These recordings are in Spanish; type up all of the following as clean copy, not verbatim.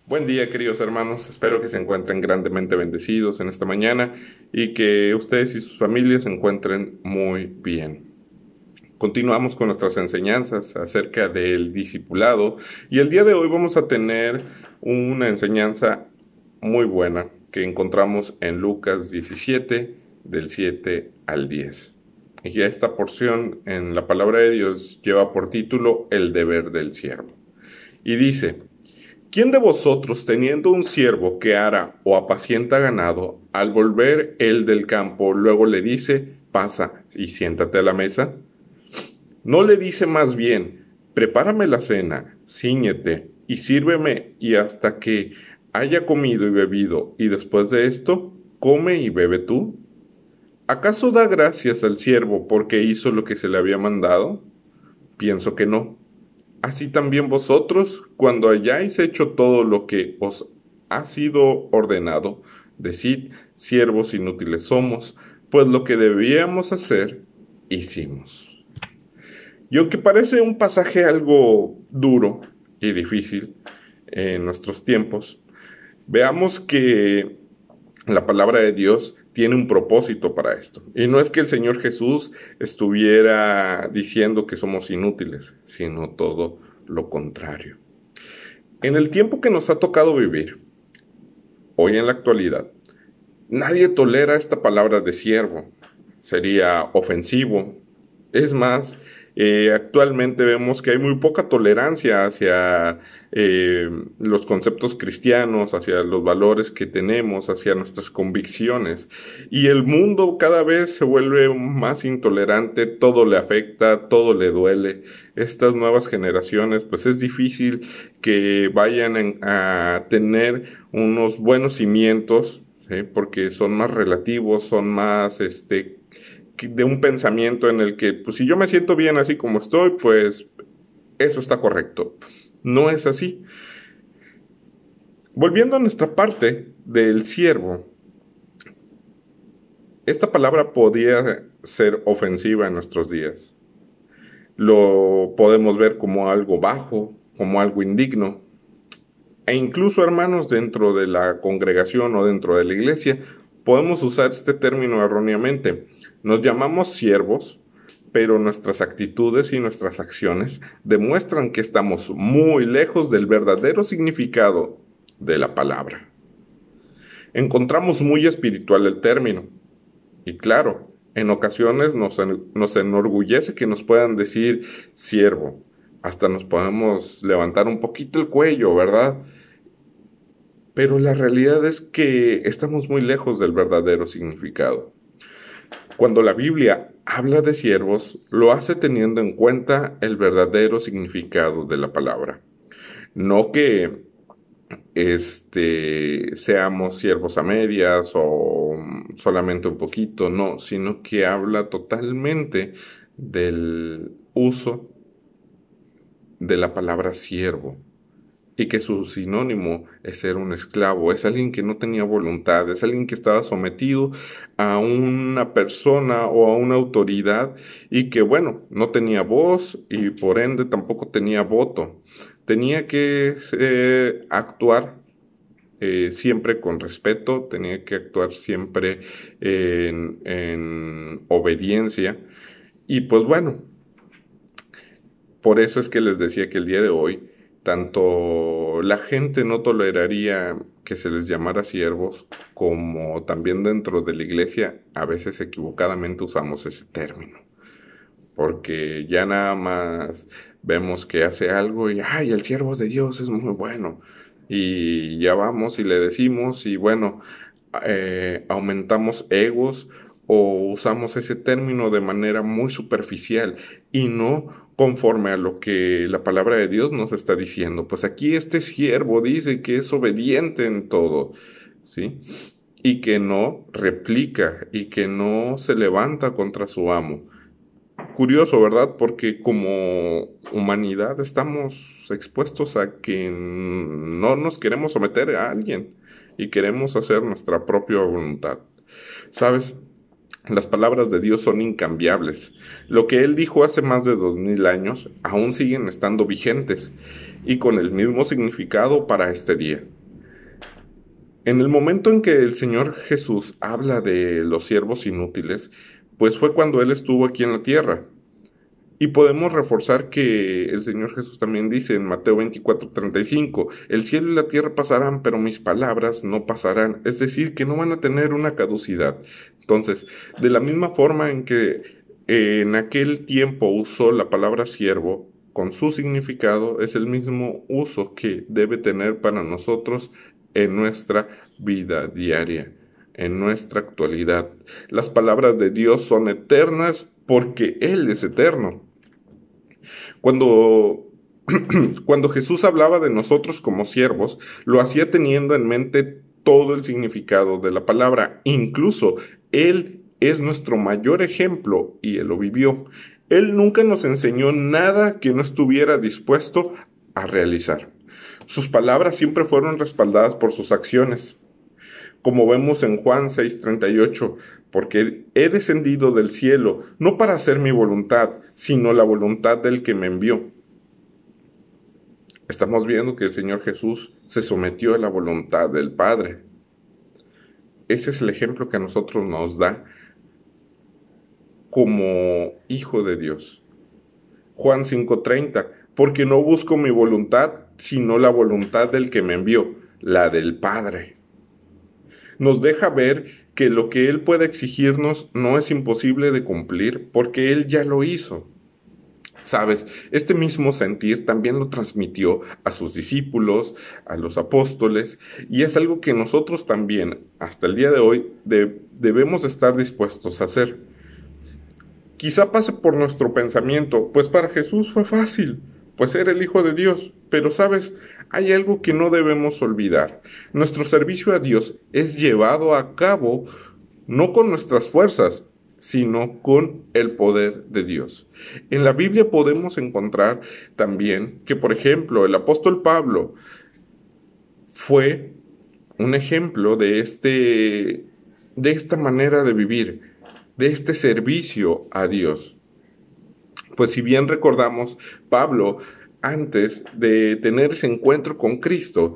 Buen día, queridos hermanos. Espero que se encuentren grandemente bendecidos en esta mañana y que ustedes y sus familias se encuentren muy bien. Continuamos con nuestras enseñanzas acerca del discipulado y el día de hoy vamos a tener una enseñanza muy buena que encontramos en Lucas 17, del 7 al 10. Y esta porción en la palabra de Dios lleva por título El deber del siervo. Y dice: ¿Quién de vosotros, teniendo un siervo que ara o apacienta ganado, al volver él del campo, luego le dice: pasa y siéntate a la mesa? ¿No le dice más bien: prepárame la cena, cíñete y sírveme, y hasta que haya comido y bebido, y después de esto, come y bebe tú? ¿Acaso da gracias al siervo porque hizo lo que se le había mandado? Pienso que no. Así también vosotros, cuando hayáis hecho todo lo que os ha sido ordenado, decid: siervos inútiles somos, pues lo que debíamos hacer, hicimos. Y aunque parece un pasaje algo duro y difícil en nuestros tiempos, veamos que la palabra de Dios tiene un propósito para esto. Y no es que el Señor Jesús estuviera diciendo que somos inútiles, sino todo lo contrario. En el tiempo que nos ha tocado vivir, hoy en la actualidad, nadie tolera esta palabra de siervo. Sería ofensivo. Es más, actualmente vemos que hay muy poca tolerancia hacia los conceptos cristianos, hacia los valores que tenemos, hacia nuestras convicciones. Y el mundo cada vez se vuelve más intolerante, todo le afecta, todo le duele. Estas nuevas generaciones, pues es difícil que vayan a tener unos buenos cimientos, ¿sí? Porque son más relativos, son más de un pensamiento en el que, pues si yo me siento bien así como estoy, pues eso está correcto. No es así. Volviendo a nuestra parte del siervo, esta palabra podría ser ofensiva en nuestros días. Lo podemos ver como algo bajo, como algo indigno. E incluso, hermanos, dentro de la congregación o dentro de la iglesia, podemos usar este término erróneamente. Nos llamamos siervos, pero nuestras actitudes y nuestras acciones demuestran que estamos muy lejos del verdadero significado de la palabra. Encontramos muy espiritual el término. Y claro, en ocasiones nos enorgullece que nos puedan decir siervo. Hasta nos podemos levantar un poquito el cuello, ¿verdad? Pero la realidad es que estamos muy lejos del verdadero significado. Cuando la Biblia habla de siervos, lo hace teniendo en cuenta el verdadero significado de la palabra. No que seamos siervos a medias o solamente un poquito, no, sino que habla totalmente del uso de la palabra siervo. Y que su sinónimo es ser un esclavo, es alguien que no tenía voluntad, es alguien que estaba sometido a una persona o a una autoridad y que, bueno, no tenía voz y por ende tampoco tenía voto. Tenía que actuar siempre con respeto, tenía que actuar siempre en obediencia. Y pues bueno, por eso es que les decía que el día de hoy, tanto la gente no toleraría que se les llamara siervos, como también dentro de la iglesia a veces equivocadamente usamos ese término. Porque ya nada más vemos que hace algo y, ¡ay, el siervo de Dios es muy bueno! Y ya vamos y le decimos y bueno, aumentamos egos o usamos ese término de manera muy superficial y no conforme a lo que la palabra de Dios nos está diciendo. Pues aquí este siervo dice que es obediente en todo, ¿sí? Y que no replica y que no se levanta contra su amo. Curioso, ¿verdad? Porque como humanidad estamos expuestos a que no nos queremos someter a alguien y queremos hacer nuestra propia voluntad. ¿Sabes? Las palabras de Dios son incambiables. Lo que Él dijo hace más de 2000 años aún siguen estando vigentes y con el mismo significado para este día. En el momento en que el Señor Jesús habla de los siervos inútiles, pues fue cuando Él estuvo aquí en la tierra. Y podemos reforzar que el Señor Jesús también dice en Mateo 24:35, el cielo y la tierra pasarán, pero mis palabras no pasarán. Es decir, que no van a tener una caducidad. Entonces, de la misma forma en que en aquel tiempo usó la palabra siervo, con su significado, es el mismo uso que debe tener para nosotros en nuestra vida diaria, en nuestra actualidad. Las palabras de Dios son eternas porque Él es eterno. Cuando, cuando Jesús hablaba de nosotros como siervos, lo hacía teniendo en mente todo el significado de la palabra. Incluso Él es nuestro mayor ejemplo y Él lo vivió. Él nunca nos enseñó nada que no estuviera dispuesto a realizar. Sus palabras siempre fueron respaldadas por sus acciones. Como vemos en Juan 6:38, porque he descendido del cielo, no para hacer mi voluntad, sino la voluntad del que me envió. Estamos viendo que el Señor Jesús se sometió a la voluntad del Padre. Ese es el ejemplo que a nosotros nos da como hijo de Dios. Juan 5:30, porque no busco mi voluntad, sino la voluntad del que me envió, la del Padre. Nos deja ver que lo que Él puede exigirnos no es imposible de cumplir porque Él ya lo hizo. Sabes, este mismo sentir también lo transmitió a sus discípulos, a los apóstoles, y es algo que nosotros también, hasta el día de hoy, debemos estar dispuestos a hacer. Quizá pase por nuestro pensamiento, pues para Jesús fue fácil, pues era el Hijo de Dios, pero sabes, hay algo que no debemos olvidar. Nuestro servicio a Dios es llevado a cabo no con nuestras fuerzas, sino con el poder de Dios. En la Biblia podemos encontrar también que, por ejemplo, el apóstol Pablo fue un ejemplo de esta manera de vivir, de este servicio a Dios. Pues si bien recordamos, Pablo, antes de tener ese encuentro con Cristo,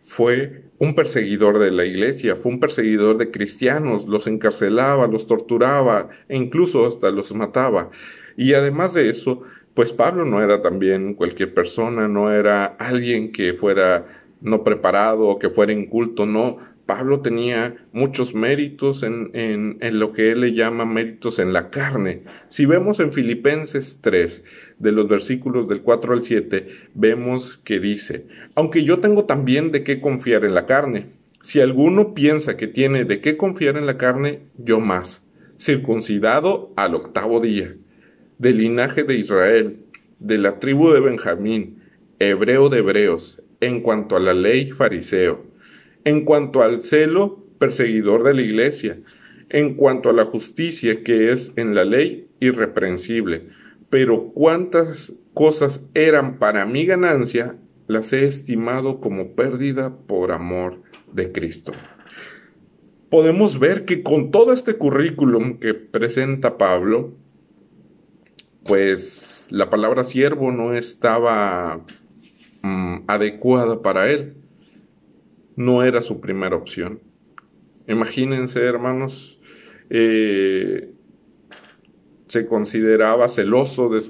fue un perseguidor de la iglesia, fue un perseguidor de cristianos, los encarcelaba, los torturaba e incluso hasta los mataba. Y además de eso, pues Pablo no era también cualquier persona, no era alguien que fuera no preparado o que fuera inculto, no. Pablo tenía muchos méritos en lo que él le llama méritos en la carne. Si vemos en Filipenses 3, de los versículos del 4 al 7, vemos que dice, aunque yo tengo también de qué confiar en la carne. Si alguno piensa que tiene de qué confiar en la carne, yo más, circuncidado al 8º día, del linaje de Israel, de la tribu de Benjamín, hebreo de hebreos, en cuanto a la ley, fariseo, en cuanto al celo, perseguidor de la iglesia, en cuanto a la justicia que es en la ley, irreprensible. Pero cuántas cosas eran para mi ganancia, las he estimado como pérdida por amor de Cristo. Podemos ver que con todo este currículum que presenta Pablo, pues la palabra siervo no estaba adecuada para él. No era su primera opción. Imagínense, hermanos, se consideraba celoso de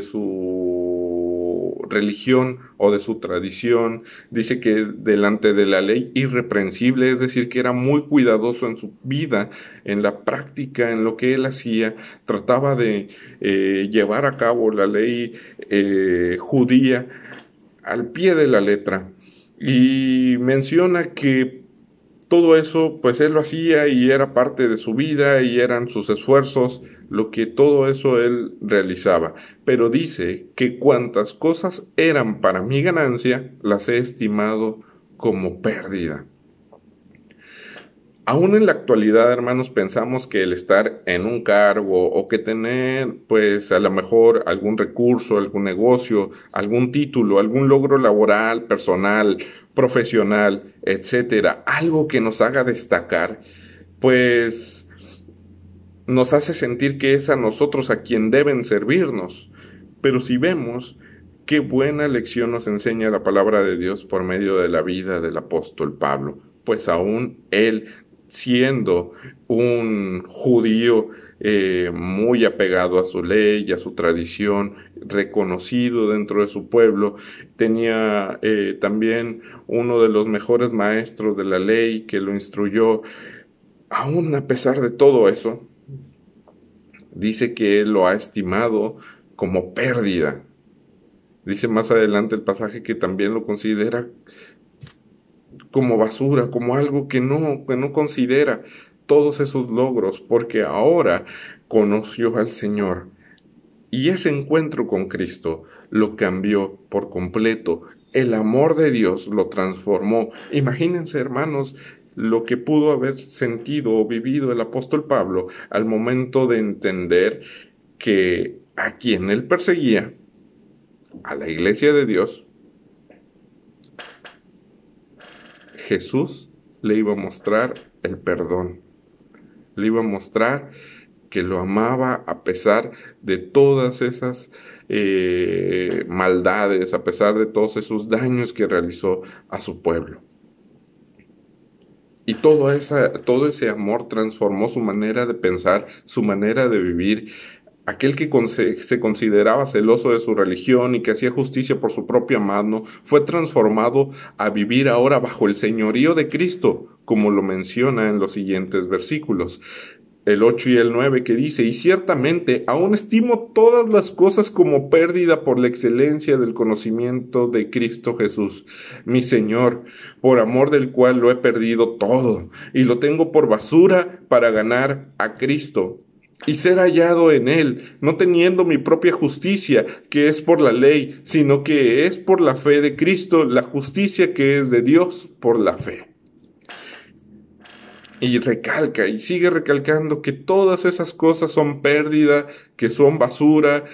su religión o de su tradición. Dice que delante de la ley irreprensible, es decir, que era muy cuidadoso en su vida, en la práctica, en lo que él hacía. Trataba de llevar a cabo la ley judía al pie de la letra. Y menciona que todo eso, pues él lo hacía y era parte de su vida y eran sus esfuerzos, lo que todo eso él realizaba. Pero dice que cuantas cosas eran para mi ganancia, las he estimado como pérdida. Aún en la actualidad, hermanos, pensamos que el estar en un cargo o que tener, pues, a lo mejor algún recurso, algún negocio, algún título, algún logro laboral, personal, profesional, etcétera, algo que nos haga destacar, pues, nos hace sentir que es a nosotros a quien deben servirnos. Pero si vemos, qué buena lección nos enseña la palabra de Dios por medio de la vida del apóstol Pablo. pues aún él, siendo un judío muy apegado a su ley y a su tradición, reconocido dentro de su pueblo, tenía también uno de los mejores maestros de la ley que lo instruyó. Aún a pesar de todo eso, dice que él lo ha estimado como pérdida. Dice más adelante el pasaje que también lo considera como basura, como algo que no considera todos esos logros, porque ahora conoció al Señor. Y ese encuentro con Cristo lo cambió por completo. El amor de Dios lo transformó. Imagínense, hermanos, lo que pudo haber sentido o vivido el apóstol Pablo al momento de entender que a quien él perseguía, a la iglesia de Dios, Jesús le iba a mostrar el perdón. Le iba a mostrar que lo amaba a pesar de todas esas maldades, a pesar de todos esos daños que realizó a su pueblo. Y todo ese amor transformó su manera de pensar, su manera de vivir. Aquel que se consideraba celoso de su religión y que hacía justicia por su propia mano, fue transformado a vivir ahora bajo el señorío de Cristo, como lo menciona en los siguientes versículos, el 8 y el 9, que dice: y ciertamente aún estimo todas las cosas como pérdida por la excelencia del conocimiento de Cristo Jesús, mi Señor, por amor del cual lo he perdido todo, y lo tengo por basura para ganar a Cristo y ser hallado en él, no teniendo mi propia justicia, que es por la ley, sino que es por la fe de Cristo, la justicia que es de Dios por la fe. Y recalca, y sigue recalcando que todas esas cosas son pérdida, que son basura,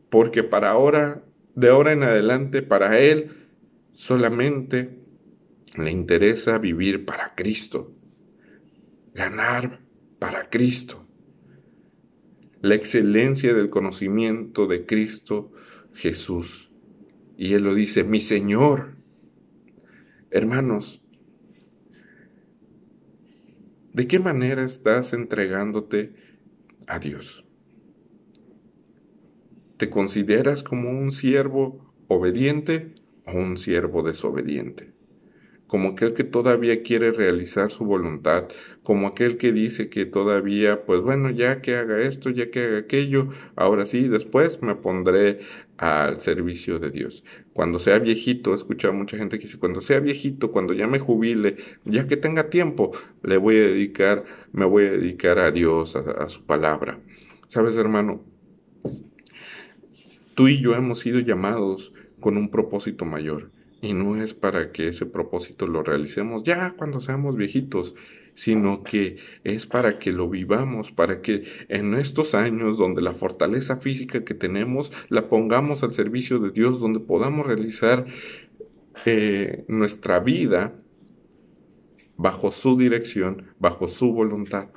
porque de ahora en adelante, para él solamente le interesa vivir para Cristo, ganar para Cristo. La excelencia del conocimiento de Cristo Jesús. Y él lo dice: mi Señor. Hermanos, ¿de qué manera estás entregándote a Dios? ¿Te consideras como un siervo obediente o un siervo desobediente? Como aquel que todavía quiere realizar su voluntad, como aquel que dice que todavía, pues bueno, ya que haga esto, ya que haga aquello, ahora sí, después me pondré al servicio de Dios. Cuando sea viejito, he escuchado a mucha gente que dice: cuando sea viejito, cuando ya me jubile, ya que tenga tiempo, me voy a dedicar a Dios, a su palabra. ¿Sabes, hermano? Tú y yo hemos sido llamados con un propósito mayor, y no es para que ese propósito lo realicemos ya cuando seamos viejitos, sino que es para que lo vivamos, para que en estos años donde la fortaleza física que tenemos la pongamos al servicio de Dios, donde podamos realizar nuestra vida bajo su dirección, bajo su voluntad.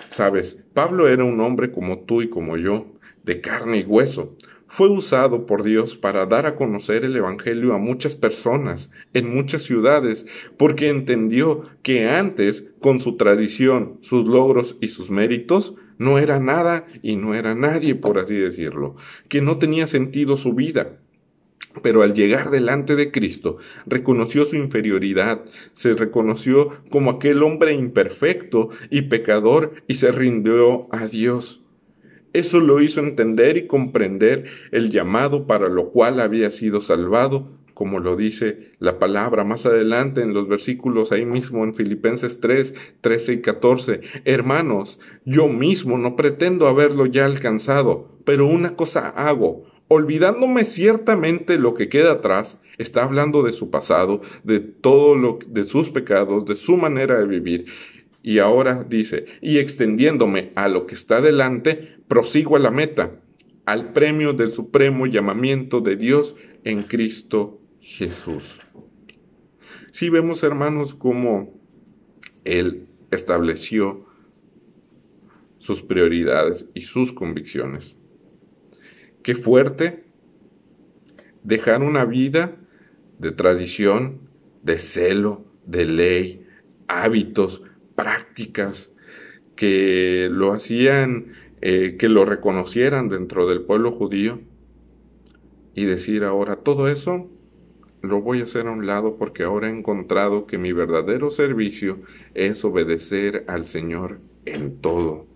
Sabes, Pablo era un hombre como tú y como yo, de carne y hueso. Fue usado por Dios para dar a conocer el Evangelio a muchas personas, en muchas ciudades, porque entendió que antes, con su tradición, sus logros y sus méritos, no era nada y no era nadie, por así decirlo, que no tenía sentido su vida. Pero al llegar delante de Cristo, reconoció su inferioridad, se reconoció como aquel hombre imperfecto y pecador y se rindió a Dios. Eso lo hizo entender y comprender el llamado para lo cual había sido salvado, como lo dice la palabra más adelante en los versículos ahí mismo en Filipenses 3, 13 y 14. Hermanos, yo mismo no pretendo haberlo ya alcanzado, pero una cosa hago, olvidándome ciertamente lo que queda atrás. Está hablando de su pasado, de sus pecados, de su manera de vivir. Y ahora dice: y extendiéndome a lo que está delante, prosigo a la meta, al premio del supremo llamamiento de Dios en Cristo Jesús. Sí vemos, hermanos, cómo Él estableció sus prioridades y sus convicciones. Qué fuerte dejar una vida de tradición, de celo, de ley, hábitos, prácticas que lo hacían, que lo reconocieran dentro del pueblo judío, y decir ahora todo eso lo voy a hacer a un lado porque ahora he encontrado que mi verdadero servicio es obedecer al Señor en todo.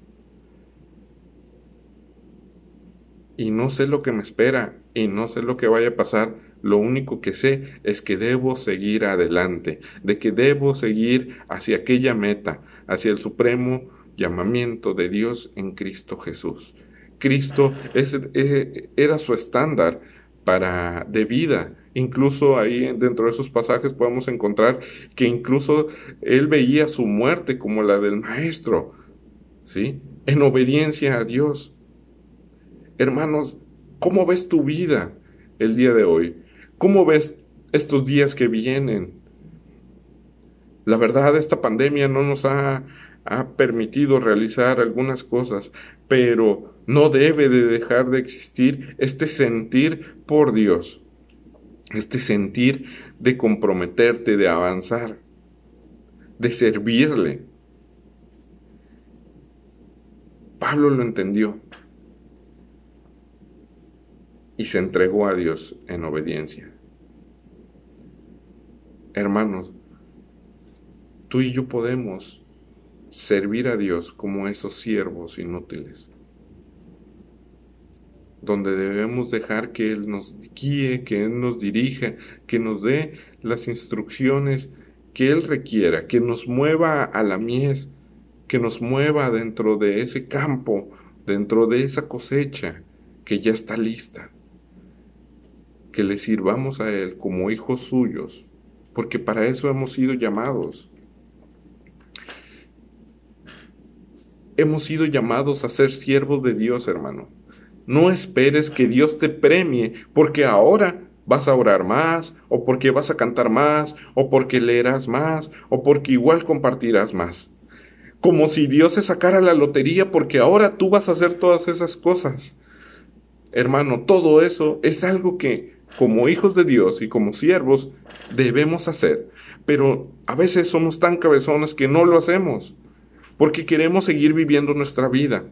Y no sé lo que me espera y no sé lo que vaya a pasar. Lo único que sé es que debo seguir adelante, de que debo seguir hacia aquella meta, hacia el supremo llamamiento de Dios en Cristo Jesús. Cristo era su estándar de vida. Incluso ahí dentro de esos pasajes podemos encontrar que incluso él veía su muerte como la del Maestro, ¿sí? En obediencia a Dios. Hermanos, ¿cómo ves tu vida el día de hoy? ¿Cómo ves estos días que vienen? La verdad, esta pandemia no nos ha permitido realizar algunas cosas, pero no debe de dejar de existir este sentir por Dios, este sentir de comprometerte, de avanzar, de servirle. Pablo lo entendió y se entregó a Dios en obediencia. Hermanos, tú y yo podemos servir a Dios como esos siervos inútiles, donde debemos dejar que Él nos guíe, que Él nos dirija, que nos dé las instrucciones que Él requiera, que nos mueva a la mies, que nos mueva dentro de ese campo, dentro de esa cosecha que ya está lista, que le sirvamos a Él como hijos suyos, porque para eso hemos sido llamados. Hemos sido llamados a ser siervos de Dios, hermano. No esperes que Dios te premie porque ahora vas a orar más, o porque vas a cantar más, o porque leerás más, o porque igual compartirás más. Como si Dios se sacara la lotería porque ahora tú vas a hacer todas esas cosas. Hermano, todo eso es algo que como hijos de Dios y como siervos debemos hacer. Pero a veces somos tan cabezones que no lo hacemos, porque queremos seguir viviendo nuestra vida.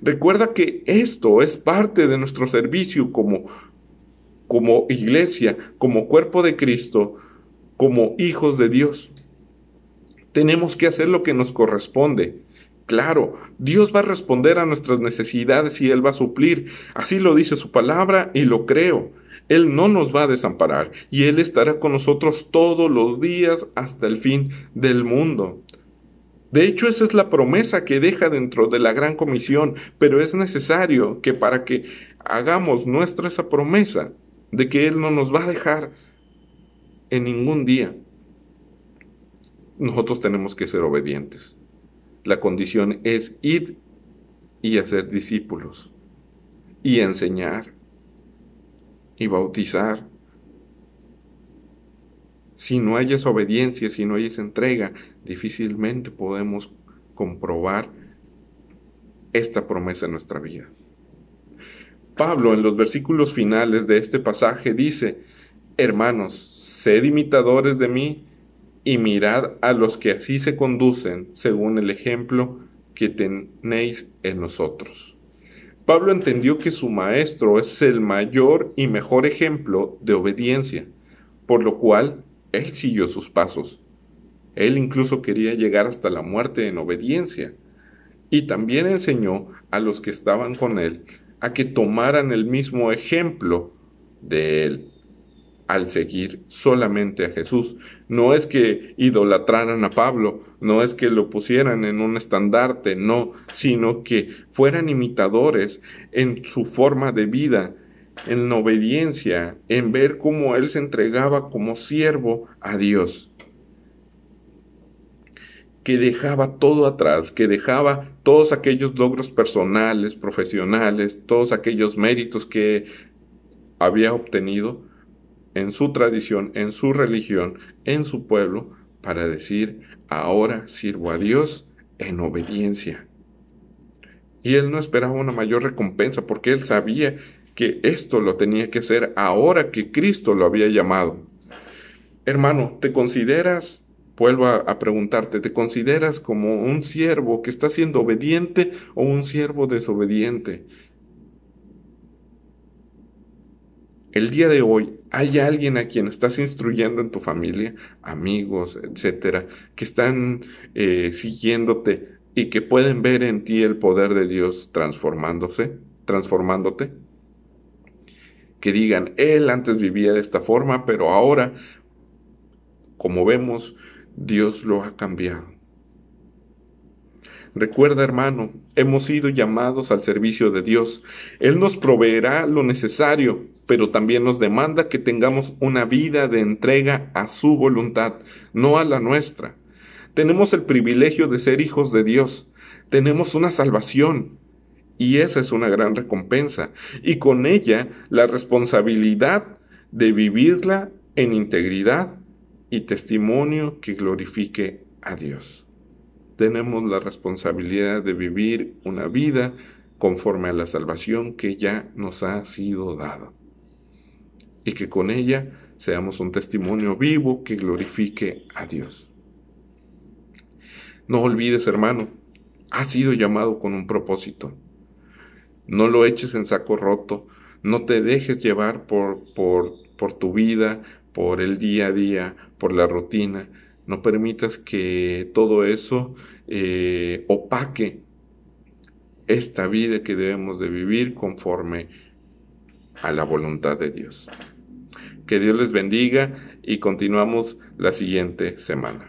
Recuerda que esto es parte de nuestro servicio como iglesia, como cuerpo de Cristo, como hijos de Dios. Tenemos que hacer lo que nos corresponde. Claro, Dios va a responder a nuestras necesidades y Él va a suplir. Así lo dice su palabra y lo creo. Él no nos va a desamparar y Él estará con nosotros todos los días hasta el fin del mundo. De hecho, esa es la promesa que deja dentro de la gran comisión, pero es necesario que para que hagamos nuestra esa promesa de que Él no nos va a dejar en ningún día, nosotros tenemos que ser obedientes. La condición es ir y hacer discípulos, y enseñar, y bautizar. Si no hay esa obediencia, si no hay esa entrega, difícilmente podemos comprobar esta promesa en nuestra vida. Pablo, en los versículos finales de este pasaje, dice: hermanos, sed imitadores de mí y mirad a los que así se conducen según el ejemplo que tenéis en nosotros. Pablo entendió que su maestro es el mayor y mejor ejemplo de obediencia, por lo cual él siguió sus pasos. Él incluso quería llegar hasta la muerte en obediencia. Y también enseñó a los que estaban con él a que tomaran el mismo ejemplo de él al seguir solamente a Jesús. No es que idolatraran a Pablo, no es que lo pusieran en un estandarte, no, sino que fueran imitadores en su forma de vida, en la obediencia, en ver cómo él se entregaba como siervo a Dios, que dejaba todo atrás, que dejaba todos aquellos logros personales, profesionales, todos aquellos méritos que había obtenido en su tradición, en su religión, en su pueblo, para decir: ahora sirvo a Dios en obediencia. Y él no esperaba una mayor recompensa, porque él sabía que esto lo tenía que hacer ahora que Cristo lo había llamado. Hermano, ¿te consideras Vuelvo a preguntarte, ¿te consideras como un siervo que está siendo obediente o un siervo desobediente? El día de hoy, ¿hay alguien a quien estás instruyendo en tu familia, amigos, etcétera, que están siguiéndote y que pueden ver en ti el poder de Dios transformándote? Que digan, él antes vivía de esta forma, pero ahora, como vemos, Dios lo ha cambiado. Recuerda, hermano, hemos sido llamados al servicio de Dios. Él nos proveerá lo necesario, pero también nos demanda que tengamos una vida de entrega a su voluntad, no a la nuestra. Tenemos el privilegio de ser hijos de Dios. Tenemos una salvación, y esa es una gran recompensa, y con ella la responsabilidad de vivirla en integridad y testimonio que glorifique a Dios. Tenemos la responsabilidad de vivir una vida conforme a la salvación que ya nos ha sido dada, y que con ella seamos un testimonio vivo que glorifique a Dios. No olvides, hermano, has sido llamado con un propósito. No lo eches en saco roto, no te dejes llevar por tu vida, por el día a día, por la rutina. No permitas que todo eso opaque esta vida que debemos de vivir conforme a la voluntad de Dios. Que Dios les bendiga y continuamos la siguiente semana.